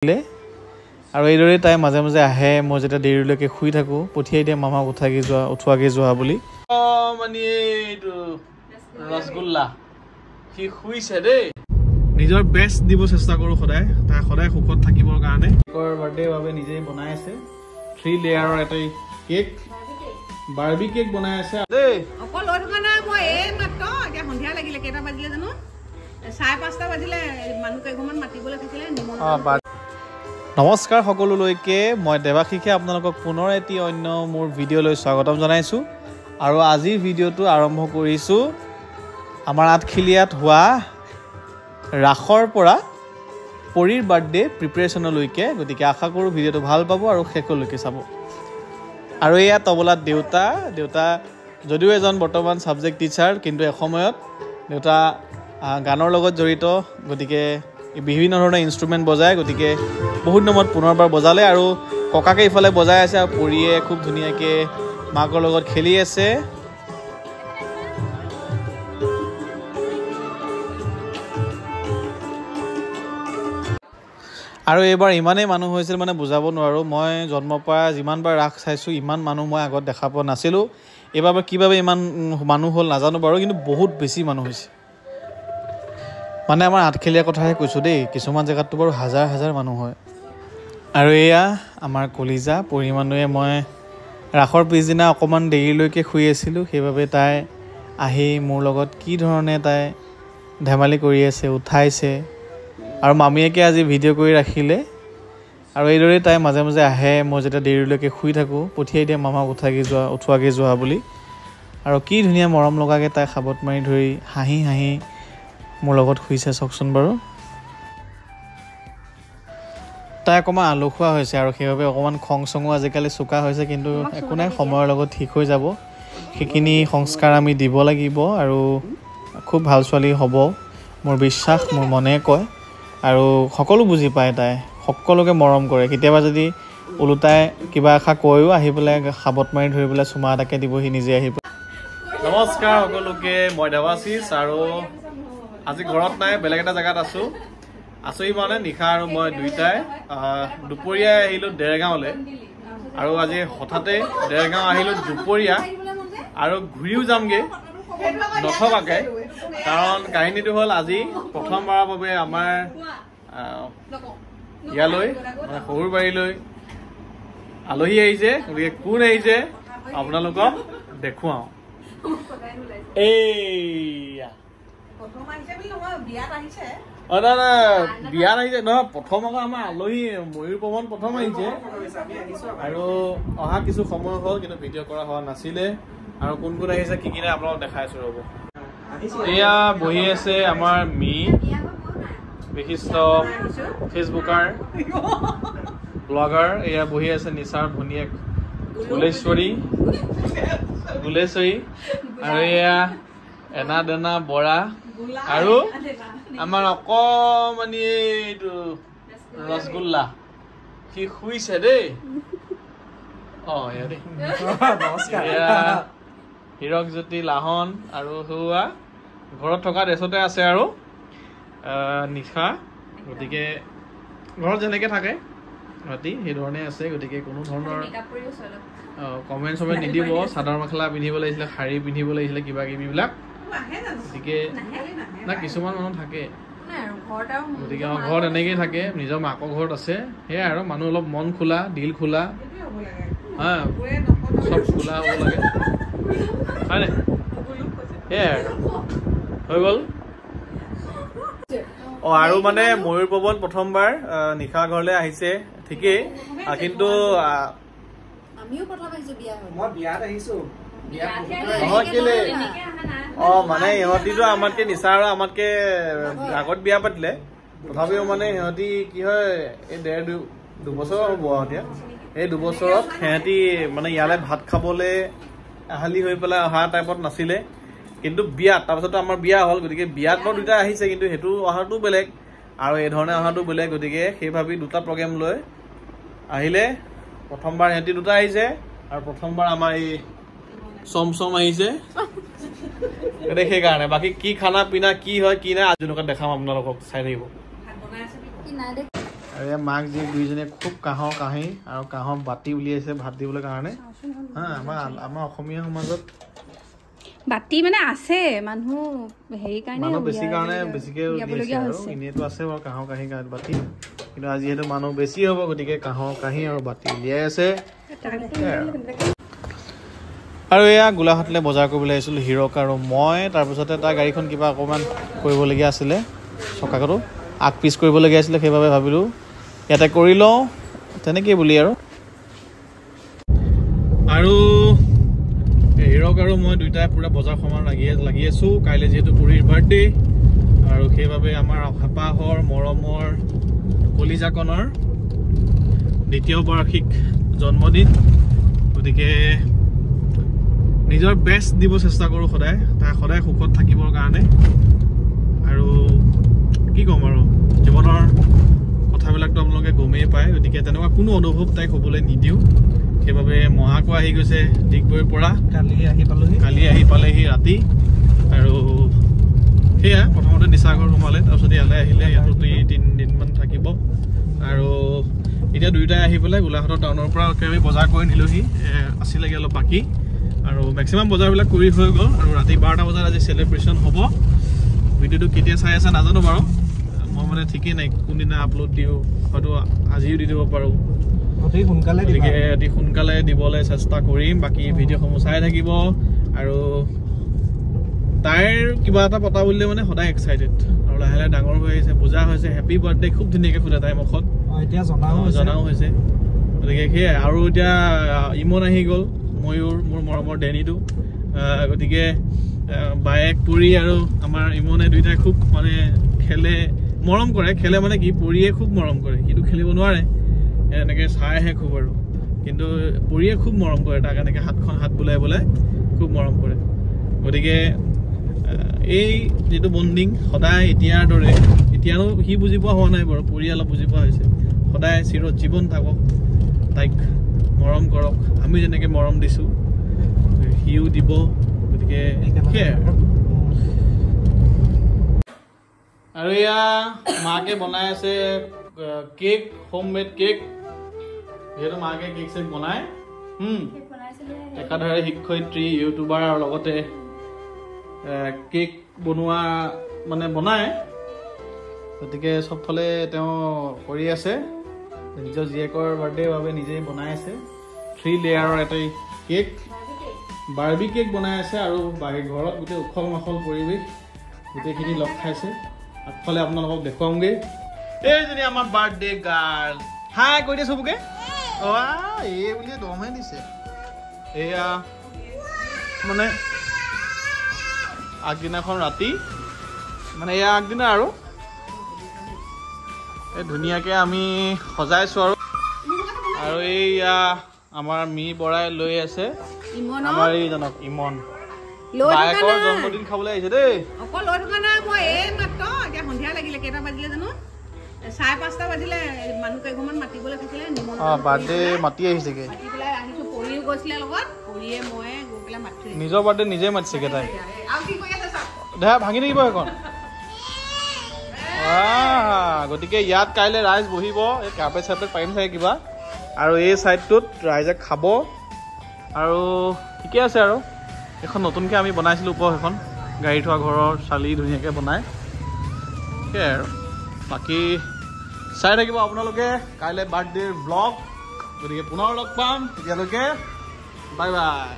আৰু এইদৰে তাই মাজে মাজে আহে মই যেতিয়া দেৰিলৈকে শুই থাকোঁ পঠিয়াই দিয়ে মামাক উঠোৱাকৈ যোৱা বুলি মানে এইটো ৰসগোল্লা সি শুইছে দেই নিজৰ বেষ্ট দিব চেষ্টা কৰোঁ সদায় তাই সদায় সুখত থাকিবৰ কাৰণে বাৰ্থডে বাবে নিজেই বনাই আছে 3 লেয়াৰৰ এটা কেক বাৰ্বি কেক বনাই আছে দেই অকল লৈ থকা নাই মই এই মাত্ৰ এতিয়া সন্ধিয়া লাগিলে কেইটা বাজিলে জানো 5:30 বাজিলে মানুহ কেইঘৰমান মাতিবলৈ থাকিলে নমস্কাৰ সকলোলৈকে মই দেৱাশিষে আপোনালোকক পুনৰ এটি অন্য মোৰ ভিডিঅ'লৈ স্বাগতম জনাইছোঁ আৰু আজিৰ ভিডিঅ'টো আৰম্ভ কৰিছোঁ আমাৰ আঠখিলীয়াত হোৱা ৰাসৰ পৰা পৰীৰ বাৰ্থডে প্ৰিপাৰেশ্যনলৈকে গতিকে আশা কৰোঁ ভিডিঅ'টো ভাল পাব আৰু শেষলৈকে চাব আৰু এয়া তবলাত দেউতা যদিও এজন বৰ্তমান ছাবজেক্ট টিচাৰ কিন্তু এসময়ত দেউতা গানৰ লগত জড়িত গতিকে বিভিন্ন ধৰণৰ ইনষ্ট্ৰুমেণ্ট বজায় গতিকে বহুত নম্বৰত পুনৰবাৰ বজালে আৰু ককাকে ইফালে বজাই আছে আৰু পৰীয়ে খুব ধুনীয়াকৈ মাকৰ লগত খেলি আছে আৰু এইবাৰ ইমানেই মানুহ হৈছিল মানে বুজাব নোৱাৰোঁ মই জন্মৰ পৰা যিমানবাৰ ৰাস চাইছোঁ ইমান মানুহ মই আগত দেখা পোৱা নাছিলোঁ এইবাৰ কিভাৱে ইমান মানুহ হ'ল নাজানো বাৰু কিন্তু বহুত বেছি মানুহ হৈছে মানে আমাৰ আঠখেলীয়া কথাহে কৈছোঁ দেই কিছুমান জেগাততো বাৰু হাজাৰ হাজাৰ মানুহ হয় আৰু এয়া আমাৰ কলিজা পৰিমাণুৱে মই ৰাসৰ পিছদিনা অকণমান দেৰিলৈকে শুই আছিলোঁ সেইবাবে তাই আহি মোৰ লগত কি ধৰণে তাই ধেমালি কৰি আছে উঠাইছে আৰু মামীয়েকে আজি ভিডিঅ' কৰি ৰাখিলে আৰু এইদৰে তাই মাজে মাজে আহে মই যেতিয়া দেৰিলৈকে শুই থাকোঁ পঠিয়াই দিয়ে মামাক উঠোৱাকৈ যোৱা বুলি আৰু কি ধুনীয়া মৰম লগাকৈ তাই সাবত মাৰি ধৰি হাঁহি হাঁহি মোৰ লগত শুইছে চাওকচোন বাৰু তাই অকণমান আলসুৱা হৈছে আৰু সেইবাবে অকণমান খং চঙো আজিকালি চোকা হৈছে কিন্তু একো নাই সময়ৰ লগত ঠিক হৈ যাব সেইখিনি সংস্কাৰ আমি দিব লাগিব আৰু খুব ভাল ছোৱালী হ'ব মোৰ বিশ্বাস মোৰ মনে কয় আৰু সকলো বুজি পায় তাই সকলোকে মৰম কৰে কেতিয়াবা যদি ওলোটাই কিবা এষাৰ কৈও আহি পেলাই সাবত মাৰি ধৰি পেলাই চুমা এটাকে দিবহি নিজে আহি পেলাই নমস্কাৰ সকলোকে মই দেৱাশিষ আৰু আজি ঘৰত নাই বেলেগ এটা জেগাত আছোঁ মানে নিশা আৰু মই দুইটাই দুপৰীয়া আহিলোঁ দেৰগাঁৱলৈ আৰু আজি হঠাতে দেৰগাঁও আহিলোঁ দুপৰীয়া আৰু ঘূৰিও যামগৈ নথকাকে কাৰণ কাহিনীটো হ'ল আজি প্ৰথমবাৰৰ বাবে আমাৰ ইয়ালৈ মানে সৰুবাৰীলৈ আলহী আহিছে গতিকে কোন আহিছে আপোনালোকক দেখুৱাওঁ এইয়া বিয়াত আহিছে নহয় প্ৰথম আকৌ আমাৰ আলহী ময়ূৰ পৱন প্ৰথম আহিছে আৰু অহা কিছু সময় হ'ল কিন্তু ভিডিঅ' কৰা হোৱা নাছিলে আৰু কোন কোন আহিছে কি কিনে আপোনালোকক দেখাইছোঁ ৰ'ব এয়া বহি আছে আমাৰ বিশিষ্ট ফেচবুকাৰ ব্লগাৰ এয়া বহি আছে নিচাৰ ভনীয়েক গুলেশ্বৰী আৰু এয়া এনা দেনা বৰা আৰু আমাৰ অকণমানি এইটো ৰসগোল্লা সি শুইছে দেই হীৰকজ্যোতি লাহন আৰু সেয়া ঘৰত থকা ড্ৰেছতে আছে আৰু নিশা গতিকে ঘৰত যেনেকৈ থাকে ৰাতি সেইধৰণে আছে গতিকে কোনো ধৰণৰ কমেণ্ট চমেণ্ট নিদিব চাদৰ মেখেলা পিন্ধিব লাগিছিলে শাৰী পিন্ধিব লাগিছিলে কিবা কিবিবিলাক গতিকে না কিছুমান মানুহ থাকে গতিকে আমাৰ ঘৰত এনেকেই থাকে নিজৰ মাকৰ ঘৰত আছে সেয়াই আৰু মানুহ অলপ মন খোলা দিল খোলা হা চব খোলা হ'ব লাগে হয়নে সেয়াই আৰু হৈ গ'ল আৰু মানে ময়ূৰ পৱন প্ৰথমবাৰ নিশা ঘৰলৈ আহিছে ঠিকেই কিন্তু মানে ইহঁতিতো আমাতকে নিচা আৰু আমাতকে আগত বিয়া পাতিলে তথাপিও মানে সিহঁতি কি হয় এই দুবছৰ হ'ব এতিয়া এই দুবছৰত সিহঁতি মানে ইয়ালৈ ভাত খাবলৈ আহালি হৈ পেলাই অহা টাইপত নাছিলে কিন্তু বিয়াত তাৰপিছতো আমাৰ বিয়া হ'ল গতিকে বিয়াত বাৰু দুটা আহিছে কিন্তু সেইটো অহাটো বেলেগ আৰু এই ধৰণে অহাটো বেলেগ গতিকে সেই ভাবি দুটা প্ৰগ্ৰেম লৈ আহিলে প্ৰথমবাৰ সিহঁতি দুটা আহিছে আৰু প্ৰথমবাৰ আমাৰ এই চমচম আহিছে সেইকাৰণে বাকী কি খানা পিনা কি হয় কি নাই আজিলৈকে দেখাম আপোনালোকক চাই থাকিব আৰু এয়া মাক জীয়েক দুইজনীয়ে খুব কাঁহৰ কাঁহী আৰু কাঁহৰ বাতি উলিয়াইছে ভাত দিবলৈ কাৰণে হা আমাৰ অসমীয়া সমাজত বাতি মানে আছে মানুহ হেৰি কাৰণে মানুহ বেছি কাৰণে বেছিকে উলিয়াইছে আৰু এনেইতো আছে বাৰু কাঁহৰ কাঁহী বাতি কিন্তু আজি যিহেতু মানুহ বেছি হ'ব গতিকে কাঁহৰ কাঁহী আৰু বাতি উলিয়াই আছে আৰু এয়া গোলাঘাটলৈ বজাৰ কৰিবলৈ আহিছিলোঁ হিৰক আৰু মই তাৰপিছতে তাৰ গাড়ীখন কিবা অকণমান কৰিবলগীয়া আছিলে চকাটো আগ পিচ কৰিবলগীয়া আছিলে সেইবাবে ভাবিলোঁ ইয়াতে কৰি লওঁ তেনেকেই বুলি আৰু হিৰক আৰু মই দুইটাই পূৰা বজাৰ সমান লাগি আছোঁ কাইলৈ যিহেতু পুৰীৰ বাৰ্থডে আৰু সেইবাবে আমাৰ হেঁপাহৰ মৰমৰ কলিজাকণৰ দ্বিতীয় বাৰ্ষিক জন্মদিন গতিকে নিজৰ বেষ্ট দিব চেষ্টা কৰোঁ সদায় তাই সদায় সুখত থাকিবৰ কাৰণে আৰু কি ক'ম আৰু জীৱনৰ কথাবিলাকতো আপোনালোকে গমেই পায় গতিকে তেনেকুৱা কোনো অনুভৱ তাইক হ'বলৈ নিদিওঁ সেইবাবে মহাকো আহি গৈছে ডিগবৈৰ পৰা কালি আহি পালেহি ৰাতি আৰু সেয়া প্ৰথমতে নিচাঘৰ সোমালে তাৰপিছত ইয়ালৈ আহিলে ইয়াতো 3 দিনমান থাকিব আৰু এতিয়া দুয়োটাই আহি পেলাই গোলাঘাটৰ টাউনৰ পৰা আমি বজাৰ কৰি নিলোহি আছিলেগৈ অলপ বাকী আৰু মেক্সিমাম বজাৰবিলাক কৰি হৈ গ'ল আৰু ৰাতি 12টা বজাত আজি চেলিব্ৰেশ্যন হ'ব ভিডিঅ'টো কেতিয়া চাই আছে নাজানো বাৰু মই মানে ঠিকেই নাই কোনদিনা আপলোড দিওঁ হয়তো আজিও দি দিব পাৰোঁ গতিকে অতি সোনকালে দিবলৈ চেষ্টা কৰিম বাকী ভিডিঅ'সমূহ চাই থাকিব আৰু তাইৰ কিবা এটা পতা বুলিলে মানে সদায় এক্সাইটেড আৰু লাহে লাহে ডাঙৰ হৈ আহিছে পূজা হৈছে হেপী বাৰ্থডে খুব ধুনীয়াকৈ ফুলে তাই মুখত এতিয়া জনাও হৈছে গতিকে সেয়াই আৰু এতিয়া ইমন আহি গ'ল ময়ূৰ মোৰ মৰমৰ ডেনিটো গতিকে বায়েক পুৰি আৰু আমাৰ ইমনে দুইটাই খুব মানে মৰম কৰে খেলে মানে কি পুৰিয়ে খুব মৰম কৰে কিন্তু খেলিব নোৱাৰে এনেকৈ চাইহে খুব আৰু কিন্তু পুৰিয়ে খুব মৰম কৰে তাক এনেকৈ হাত বুলাই খুব মৰম কৰে গতিকে এই যিটো বণ্ডিং সদায় এতিয়াৰ দৰে এতিয়ানো সি বুজি পোৱা হোৱা নাই বাৰু পুৰি অলপ বুজি পোৱা হৈছে সদায় চিৰজীৱন থাকক তাইক মৰম কৰক আমি যেনেকৈ মৰম দিছোঁ সিও দিব গতিকে আৰু এয়া মাকে বনাই আছে কেক হোমমেড কেক যিহেতু মাকে কেক চেক বনায় একাধাৰে শিক্ষয়িত্ৰী ইউটিউবাৰ আৰু লগতে কেক বনোৱা মানে বনায় গতিকে চবফালে তেওঁ কৰি আছে নিজৰ জীয়েকৰ বাৰ্থডেৰ বাবে নিজেই বনাই আছে 3 লেয়াৰৰ এটাই কেক বাৰ্বি কেক বনাই আছে আৰু ঘৰত গোটেই উখল মাখল পৰিৱেশ গোটেইখিনি লগ খাইছে আগফালে আপোনালোকক দেখুৱাওঁগৈ এইজনী আমাৰ বাৰ্থডে গাৰ্ল হাই কৈ দিয়ে চবকে এই বুলিয়ে দমহে দিছে এয়া মানে আগদিনাখন ৰাতি মানে এয়া আগদিনা আৰু ধুনীয়াকৈ আমি সজাইছোঁ আৰু এইয়া আমাৰ মি বৰাই লৈ আছে আমাৰ এইজনক ইমন বায়েকৰ জন্মদিন খাবলৈ আহিছে দেই অকল লৈ থকা নাই মই এই মাত্ৰ এতিয়া সন্ধিয়া লাগিলে কেইটা বাজিলে জানো 5:30 বাজিলে মানুহ কেইঘৰমান মাতিবলৈ থাকিলে বাৰ্থডে মাতি আহিছেগে মাতি পেলাই আহিছোঁ পৰিও গৈছিলে লগত পৰিয়ে মই গৈ পেলাই মাতি নিজৰ বাৰ্থডে নিজে মাতিছেগে তাই আৰু কি কৰি আছে চাওক দেহা ভাঙি থাকিব এখন গতিকে ইয়াত কাইলৈ ৰাইজ বহিব এই কাৰ্পেট চাৰ্পেট পাৰিম চাগে কিবা আৰু এই ছাইডটোত ৰাইজে খাব আৰু ঠিকে আছে আৰু এখন নতুনকৈ আমি বনাইছিলোঁ ওপৰ সেইখন গাড়ী থোৱা ঘৰৰ চালি ধুনীয়াকৈ বনাই সেয়াই আৰু বাকী চাই থাকিব আপোনালোকে কাইলৈ বাৰ্থডেৰ ব্লগ গতিকে পুনৰ লগ পাম তেতিয়ালৈকে বাই বাই